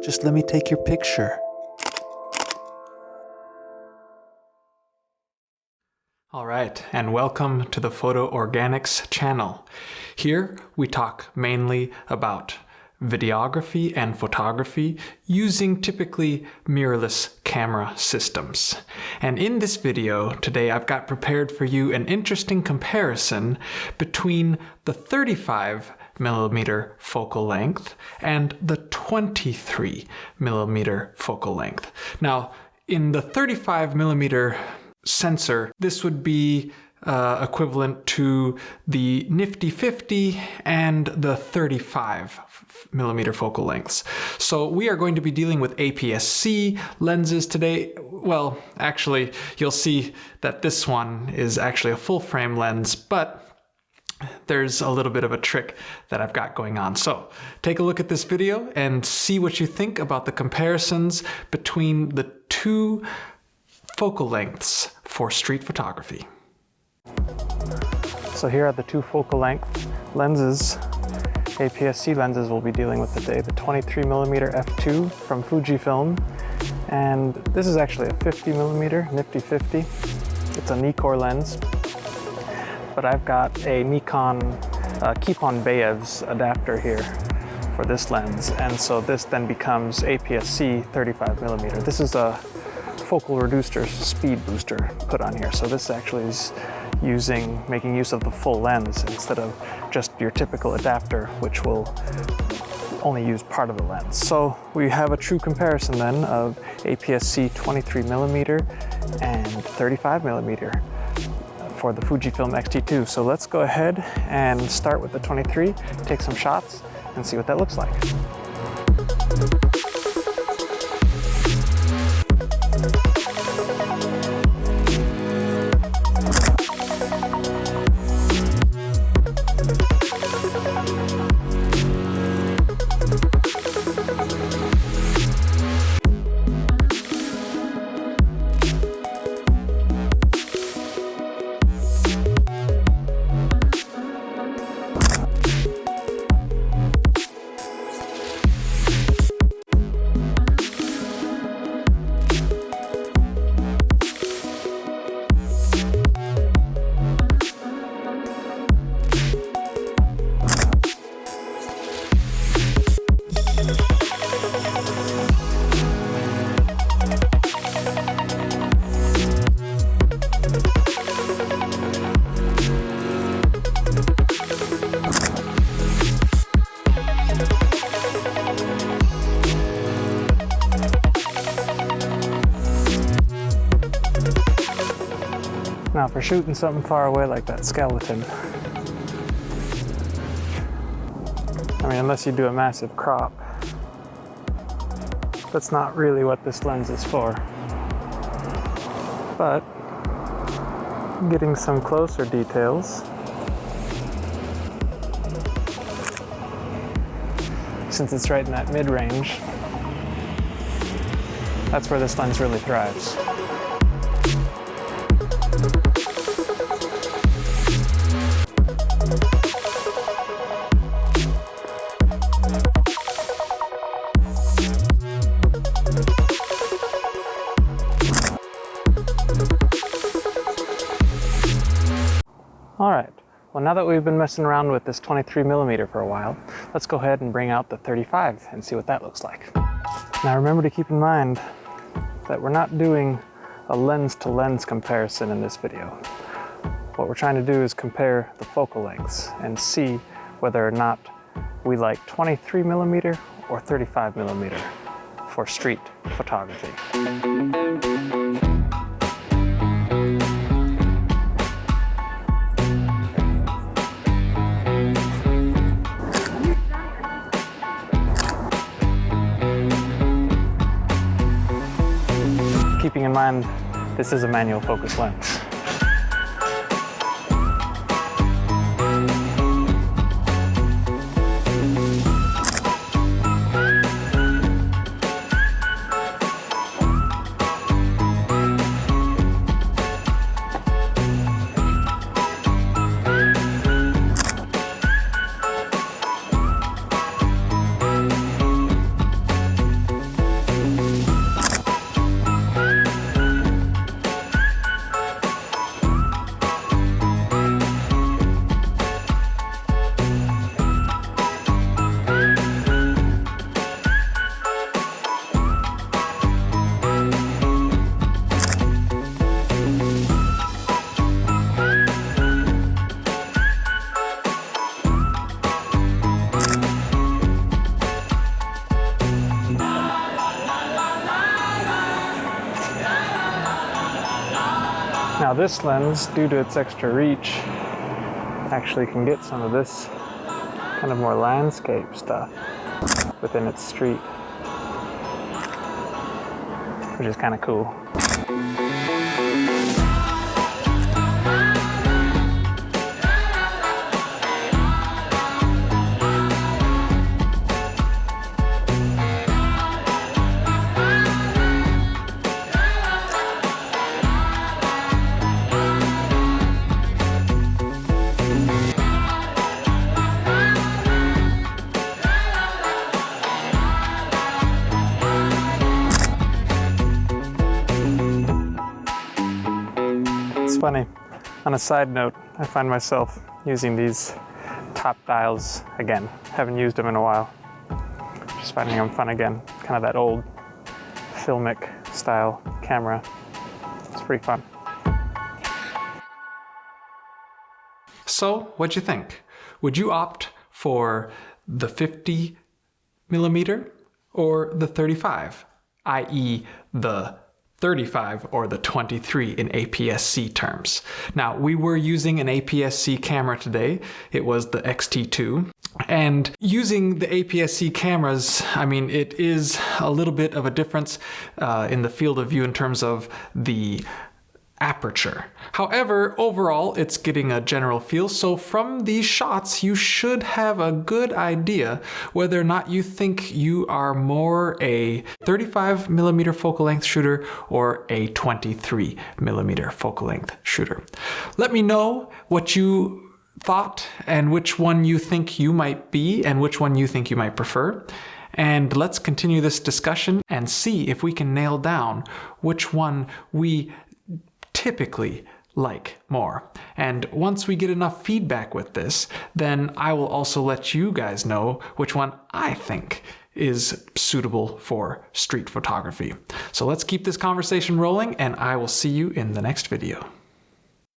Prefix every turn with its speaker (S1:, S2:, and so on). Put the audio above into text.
S1: Just let me take your picture. All right, and welcome to the Photo Organics channel. Here we talk mainly about videography and photography using typically mirrorless camera systems. And in this video today, I've got prepared for you an interesting comparison between the 35mm focal length and the 23mm focal length. Now, in the 35mm sensor, this would be equivalent to the Nifty 50 and the 35mm focal lengths. So we are going to be dealing with aps-c lenses today. Well, actually, you'll see that this one is actually a full frame lens, but there's a little bit of a trick that I've got going on. So take a look at this video and see what you think about the comparisons between the two focal lengths for street photography. So here are the two focal length lenses, aps-c lenses we'll be dealing with today. The 23mm f2 from Fujifilm, and this is actually a 50mm Nifty 50. It's a Nikkor lens, but I've got a Nikon Keep-on Bayev's adapter here for this lens, and so this then becomes aps-c 35mm. This is a focal reducer speed booster put on here, so this actually is making use of the full lens instead of just your typical adapter, which will only use part of the lens. So we have a true comparison then of aps-c 23mm and 35mm for the Fujifilm X-T2. So let's go ahead and start with the 23, take some shots, and see what that looks like. Now for shooting something far away like that skeleton, I mean, unless you do a massive crop, that's not really what this lens is for. But getting some closer details, since it's right in that mid-range, that's where this lens really thrives. All right, well, now that we've been messing around with this 23mm for a while, let's go ahead and bring out the 35 and see what that looks like. Now remember to keep in mind that we're not doing a lens-to-lens comparison in this video. What we're trying to do is compare the focal lengths and see whether or not we like 23mm or 35mm for street photography. Keeping in mind, this is a manual focus lens. Now this lens, due to its extra reach, actually can get some of this kind of more landscape stuff within its street, which is kind of cool. It's funny, on a side note, I find myself using these top dials again. Haven't used them in a while. Just finding them fun again. Kind of that old filmic style camera. It's pretty fun. So, what'd you think? Would you opt for the 50mm or the 35, i.e. the 35 or the 23 in aps-c terms? Now, we were using an aps-c camera today. It was the X-T2. And using the aps-c cameras, I mean, it is a little bit of a difference in the field of view in terms of the aperture. However, overall, it's getting a general feel. So from these shots, you should have a good idea whether or not you think you are more a 35mm focal length shooter or a 23mm focal length shooter. Let me know what you thought and which one you think you might be and which one you think you might prefer. And let's continue this discussion and see if we can nail down which one we typically like more. And once we get enough feedback with this, then I will also let you guys know which one I think is suitable for street photography. So let's keep this conversation rolling, and I will see you in the next video.